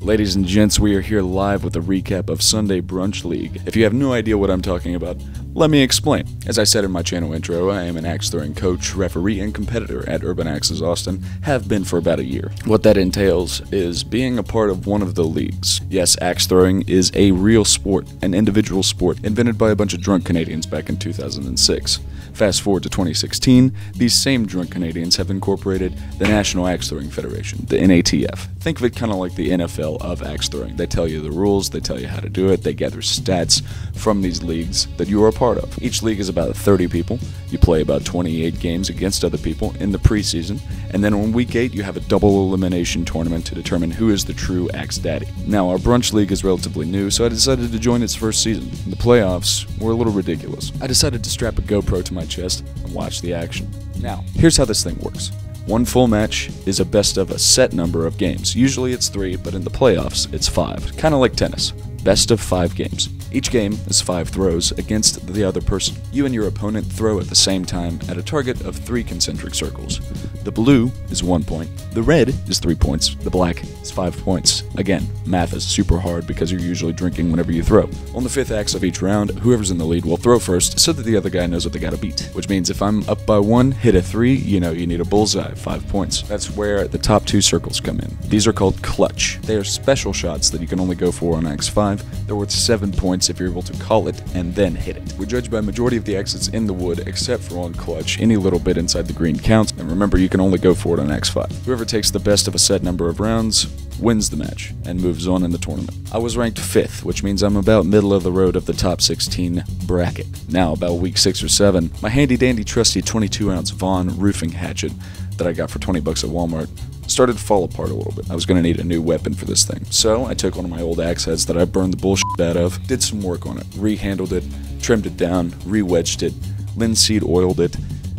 Ladies and gents, we are here live with a recap of Sunday Brunch League. If you have no idea what I'm talking about, let me explain. As I said in my channel intro, I am an axe throwing coach, referee, and competitor at Urban Axes Austin, have been for about a year. What that entails is being a part of one of the leagues. Yes, axe throwing is a real sport, an individual sport, invented by a bunch of drunk Canadians back in 2006. Fast forward to 2016, these same drunk Canadians have incorporated the National Axe Throwing Federation, the NATF. Think of it kind of like the NFL of axe throwing. They tell you the rules, they tell you how to do it, they gather stats from these leagues that you are a part of. Each league is about 30 people. You play about 28 games against other people in the preseason, and then on week 8 you have a double elimination tournament to determine who is the true axe daddy. Now, our brunch league is relatively new, so I decided to join its first season. The playoffs were a little ridiculous. I decided to strap a GoPro to my chest and watch the action. Now, here's how this thing works. One full match is a best of a set number of games. Usually it's 3, but in the playoffs it's 5. Kind of like tennis. Best of 5 games. Each game is 5 throws against the other person. You and your opponent throw at the same time at a target of 3 concentric circles. The blue is 1 point, the red is 3 points, the black is 5 points. Again, math is super hard because you're usually drinking whenever you throw. On the 5th axe of each round, whoever's in the lead will throw first so that the other guy knows what they gotta beat. Which means if I'm up by 1, hit a 3, you know you need a bullseye, 5 points. That's where the top 2 circles come in. These are called clutch. They are special shots that you can only go for on axe 5. They're worth 7 points if you're able to call it and then hit it. We judge by majority of the exits in the wood except for on clutch. Any little bit inside the green counts, and remember you can only go for it on axe 5. Whoever takes the best of a set number of rounds wins the match and moves on in the tournament. I was ranked 5th, which means I'm about middle of the road of the top 16 bracket. Now, about week 6 or 7, my handy dandy trusty 22-ounce Vaughn roofing hatchet that I got for 20 bucks at Walmart started to fall apart a little bit. I was going to need a new weapon for this thing. So I took one of my old axe heads that I burned the bullshit out of, did some work on it, rehandled it, trimmed it down, re-wedged it, linseed oiled it,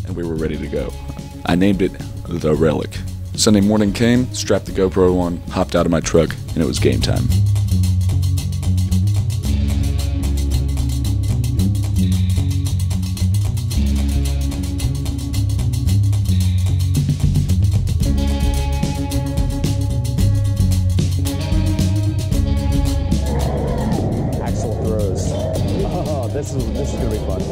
and we were ready to go. I named it The Relic. Sunday morning came, strapped the GoPro on, hopped out of my truck, and it was game time. This is gonna be fun.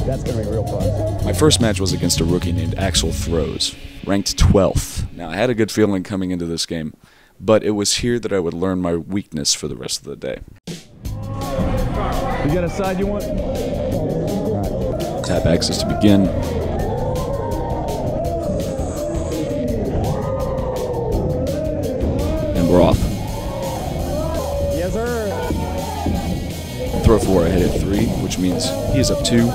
That's gonna be real fun. My first match was against a rookie named Axel Throws, ranked 12th. Now, I had a good feeling coming into this game, but it was here that I would learn my weakness for the rest of the day. You got a side you want? Tap axes to begin. And we're off. Yes, sir. Throw 4, I hit it 3, which means he is up 2.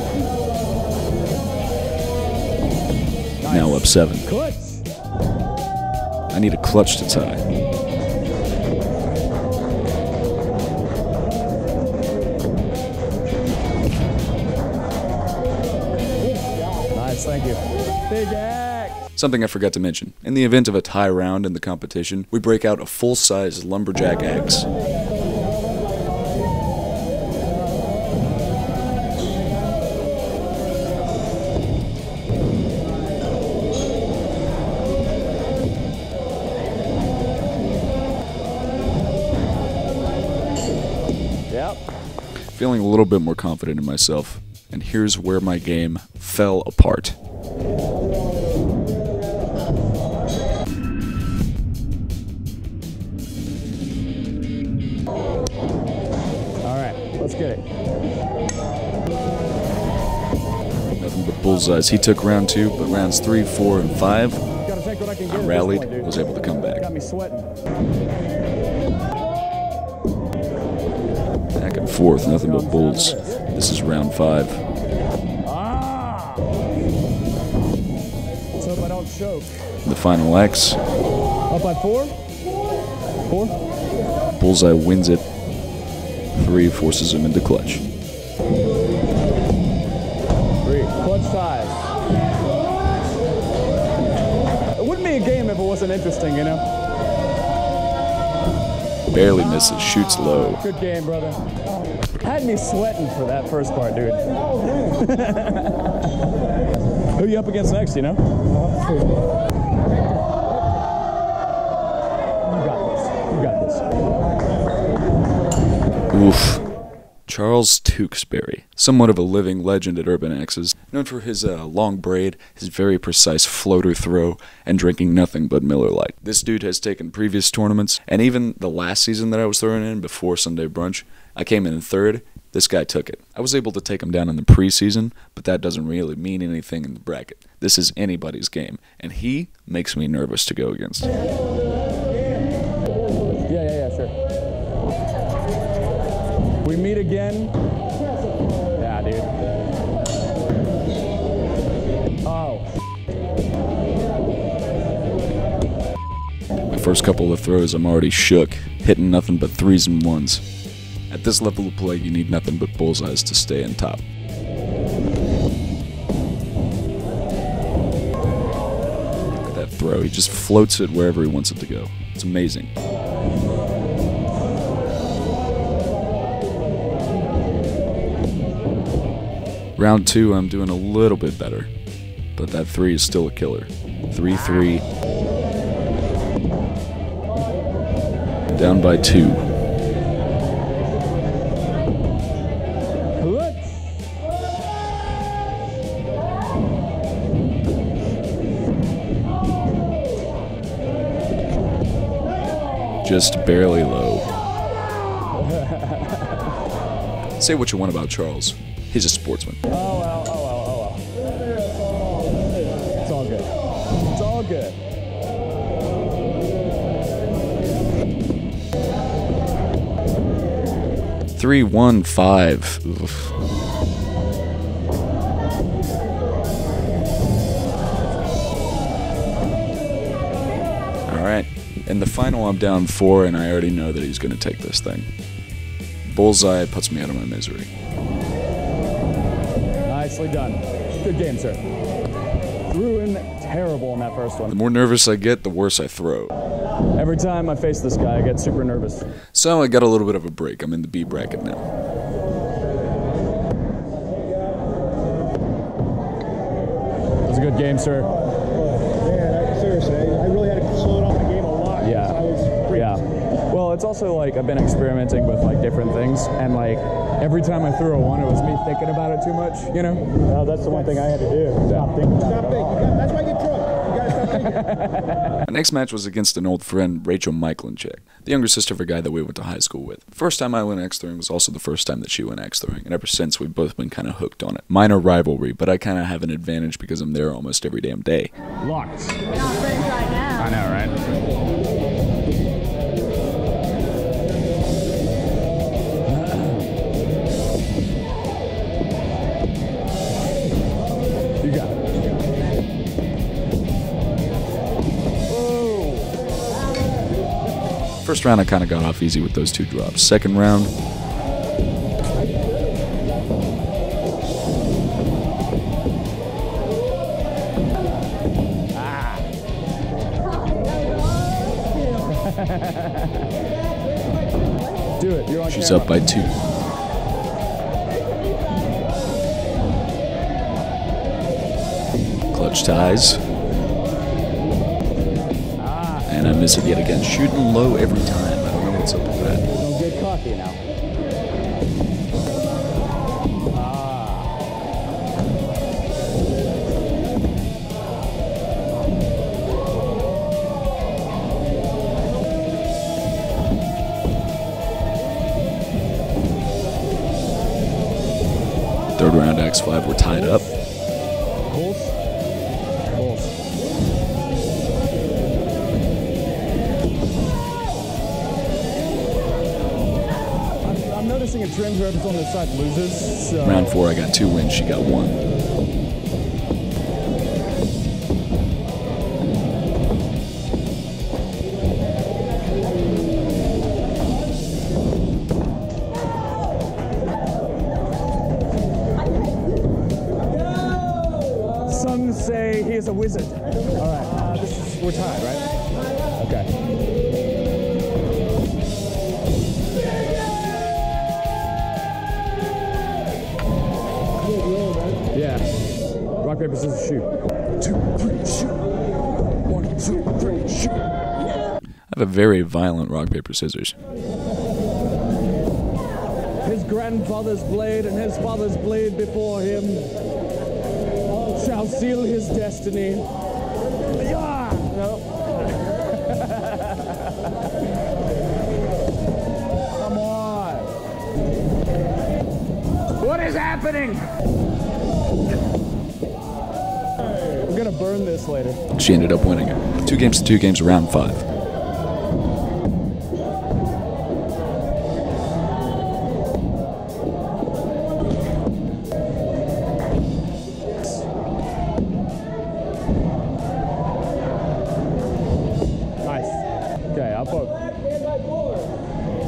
Nice. Now up 7. Clutch. I need a clutch to tie. Nice, thank you. Big axe. Something I forgot to mention. In the event of a tie round in the competition, we break out a full-size lumberjack axe. Feeling a little bit more confident in myself, and here's where my game fell apart. Alright, let's get it. Nothing but bullseyes. He took round 2, but rounds 3, 4, and 5, I rallied, was able to come back. Got me sweating. Back and forth, nothing but bulls. This is round 5. Ah! Let's hope I don't choke. The final axe. Up by 4? 4? Bullseye wins it. 3 forces him into clutch. 3. Clutch ties. It wouldn't be a game if it wasn't interesting, you know? Barely misses, shoots low. Good game, brother. Had me sweating for that first part, dude. Who you up against next, you know? You got this. You got this. Oof. Charles Tewksbury, somewhat of a living legend at Urban X's, known for his long braid, his very precise floater throw, and drinking nothing but Miller Lite. This dude has taken previous tournaments, and even the last season that I was throwing in before Sunday Brunch, I came in third. This guy took it. I was able to take him down in the preseason, but that doesn't really mean anything in the bracket. This is anybody's game, and he makes me nervous to go against. Yeah, sure. We meet again. Yeah, dude. Oh. My first couple of throws, I'm already shook, hitting nothing but 3s and 1s. At this level of play, you need nothing but bullseyes to stay in top. Look at that throw. He just floats it wherever he wants it to go. It's amazing. Round 2, I'm doing a little bit better, but that 3 is still a killer. 3-3. Down by 2. Just barely low. Say what you want about Charles. He's a sportsman. Oh well. It's all good. It's all good. Three, 1, 5. Oof. All right. In the final, I'm down 4, and I already know that he's going to take this thing. Bullseye puts me out of my misery. Nicely done. Good game, sir. Threw in terrible in that first one. The more nervous I get, the worse I throw. Every time I face this guy, I get super nervous. So I got a little bit of a break. I'm in the B bracket now. It was a good game, sir. Man, seriously, I really had to slow down the game a lot. Yeah. I was pretty Well, it's also like I've been experimenting with like different things, and like every time I threw a 1, it was me thinking about it too much, you know? Well, that's the one thing I had to do. Stop thinking about it. That's why you get drunk. You gotta stop thinking. My next match was against an old friend, Rachel Michaelinchek, the younger sister of a guy that we went to high school with. The first time I went X throwing was also the first time that she went X throwing, and ever since we've both been kind of hooked on it. Minor rivalry, but I kind of have an advantage because I'm there almost every damn day. Locked. We're not friends right now. I know, right? You got it. First round I kind of got off easy with those 2 drops. Second round, Do it. You're on she's camera. up by 2. Clutch ties. And I miss it yet again. Shooting low every time. I don't know what's up with that. Don't get cocky now. Third round X5, we're tied up. Bulls. Bulls. I'm noticing a trend whoever's on this side loses. So. Round 4, I got 2 wins. She got 1. Some say he is a wizard. All right. We're tied, right? Okay. Yeah. Rock, paper, scissors, shoot. 2, 3, shoot. 1, 2, 3, shoot. I have a very violent rock, paper, scissors. His grandfather's blade and his father's blade before him shall seal his destiny. Yeah! No. Come on. What is happening? I'm gonna burn this later. She ended up winning it. 2 games to 2 games, round 5.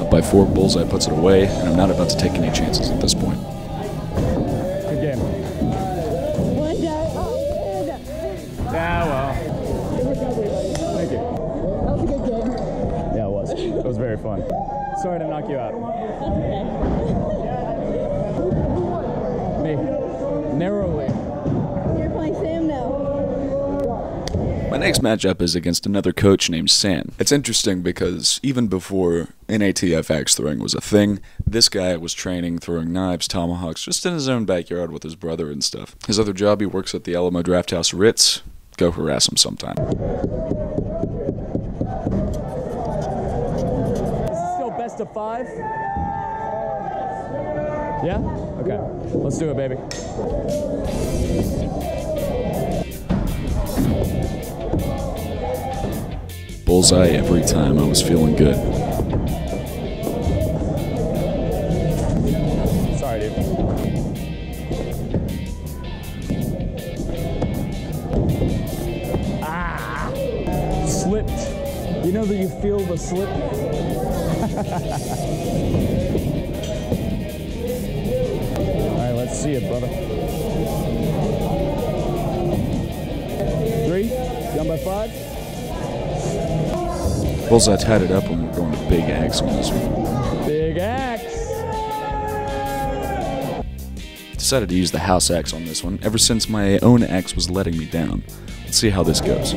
Up by 4, Bullseye puts it away, and I'm not about to take any chances at this point. Good game. Yeah, well. Thank you. That was a good game. Yeah, it was. It was very fun. Sorry to knock you out. Me. Narrowly. You're playing Sam now. My next matchup is against another coach named San. It's interesting because even before NATF axe throwing was a thing, this guy was training throwing knives, tomahawks, just in his own backyard with his brother and stuff. His other job, he works at the Alamo Draft House Ritz. Go harass him sometime. This is still best of 5? Yeah? Okay. Let's do it, baby. Bullseye every time. I was feeling good. Sorry, dude. Ah! Slipped. You know that you feel the slip? Alright, let's see it, brother. 3, down by 5. Bullseye tied it up and we're going to big axe on this one. Big axe! Decided to use the house axe on this one ever since my own axe was letting me down. Let's see how this goes.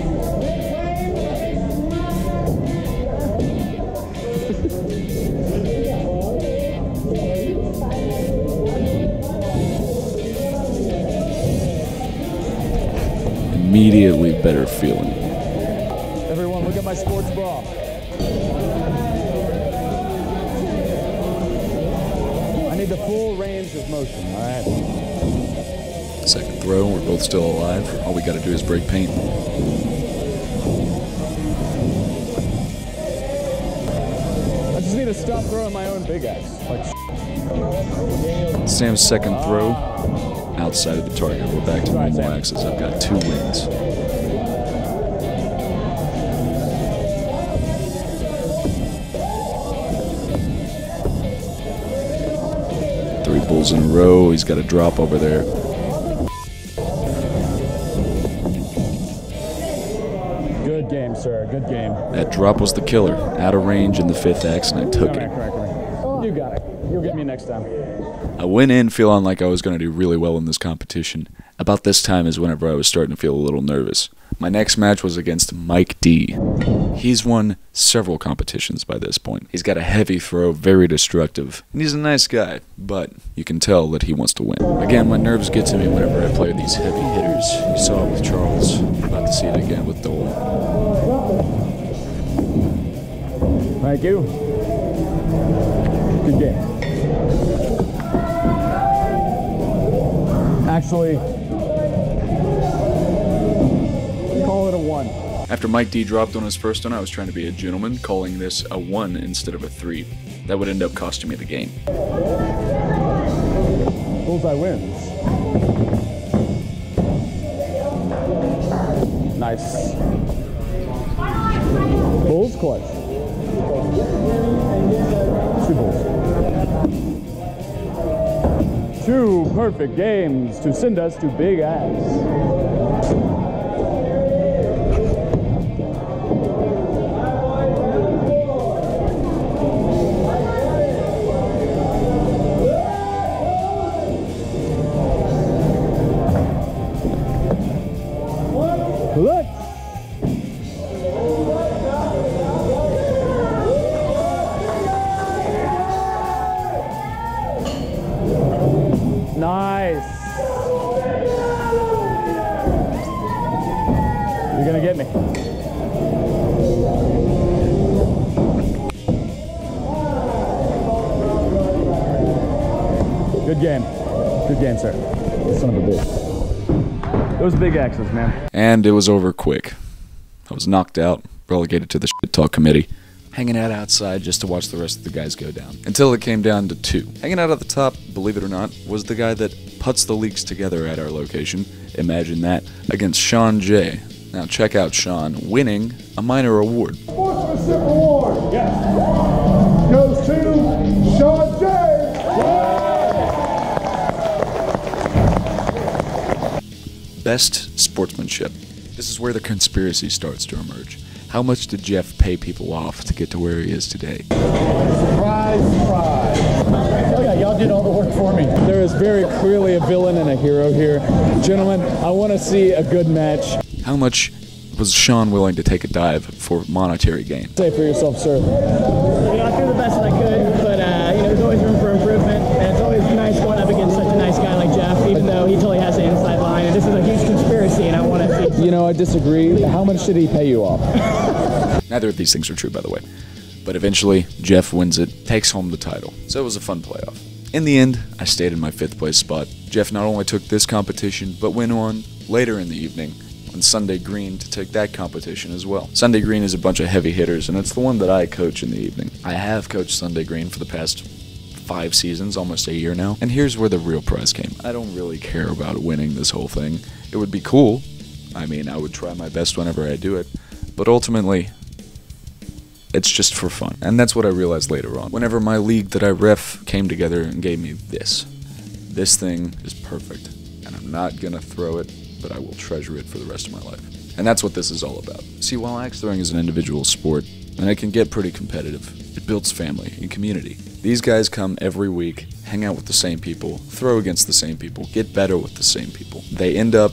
Immediately better feeling. Everyone, look at my sports bra. I need the full range of motion, all right? Second throw, we're both still alive. All we gotta do is break paint. I just need to stop throwing my own big axe. Like Sam's second throw, outside of the target. We're back to Sorry, normal Sam. axes. I've got 2 wins. Three bulls in a row. He's got a drop over there. Good game, sir. Good game. That drop was the killer. Out of range in the 5th axe, and I took Come it. here, come here. You got it. You'll get me next time. I went in feeling like I was going to do really well in this competition. About this time is whenever I was starting to feel a little nervous. My next match was against Mike D. He's won several competitions by this point. He's got a heavy throw, very destructive, and he's a nice guy, but you can tell that he wants to win. Again, my nerves get to me whenever I play these heavy hitters. You saw it with Charles. I'm about to see it again with Dole. Thank you. Good game. Actually, call it a 1. After Mike D dropped on his first one, I was trying to be a gentleman, calling this a 1 instead of a 3. That would end up costing me the game. Bullseye wins. Nice. Bulls clutch. 2 bulls. 2 perfect games to send us to Big Axe. Look! Good game. Good game, sir. Son of a bitch. Those big axes, man. And it was over quick. I was knocked out, relegated to the shit talk committee, hanging out outside just to watch the rest of the guys go down. Until it came down to 2. Hanging out at the top, believe it or not, was the guy that puts the leagues together at our location. Imagine that, against Sean J. Now check out Sean winning a minor award. Sportsmanship award, yes, goes to Sean J. Best sportsmanship. This is where the conspiracy starts to emerge. How much did Jeff pay people off to get to where he is today? Surprise, surprise. Oh yeah, y'all did all the work for me. There is very clearly a villain and a hero here. Gentlemen, I want to see a good match. How much was Sean willing to take a dive for monetary gain? Say for yourself, sir. I threw the best that I could, but there's always room for improvement, and it's always nice going up against such a nice guy like Jeff, even though he totally has the inside line, and this is a huge conspiracy, and I want to see. You know, I disagree. How much did he pay you off? Neither of these things are true, by the way. But eventually, Jeff wins it, takes home the title. So it was a fun playoff. In the end, I stayed in my 5th place spot. Jeff not only took this competition, but went on later in the evening on Sunday Green to take that competition as well. Sunday Green is a bunch of heavy hitters, and it's the one that I coach in the evening. I have coached Sunday Green for the past 5 seasons, almost a year now. And here's where the real prize came. I don't really care about winning this whole thing. It would be cool. I mean, I would try my best whenever I do it. But ultimately, it's just for fun. And that's what I realized later on. Whenever my league that I ref came together and gave me this. This thing is perfect. And I'm not gonna throw it, but I will treasure it for the rest of my life. And that's what this is all about. See, while axe throwing is an individual sport, and it can get pretty competitive, it builds family and community. These guys come every week, hang out with the same people, throw against the same people, get better with the same people. They end up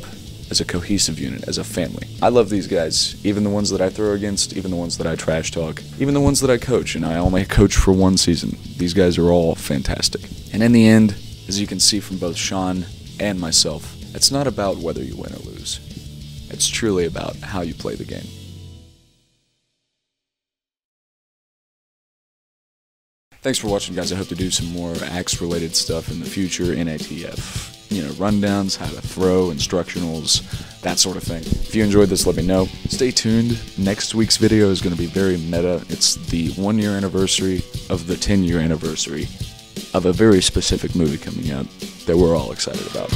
as a cohesive unit, as a family. I love these guys, even the ones that I throw against, even the ones that I trash talk, even the ones that I coach, and I only coach for 1 season. These guys are all fantastic. And in the end, as you can see from both Sean and myself, it's not about whether you win or lose. It's truly about how you play the game. Thanks for watching, guys. I hope to do some more axe-related stuff in the future in ATF. You know, rundowns, how to throw, instructionals, that sort of thing. If you enjoyed this, let me know. Stay tuned. Next week's video is going to be very meta. It's the 1-year anniversary of the 10-year anniversary of a very specific movie coming out that we're all excited about.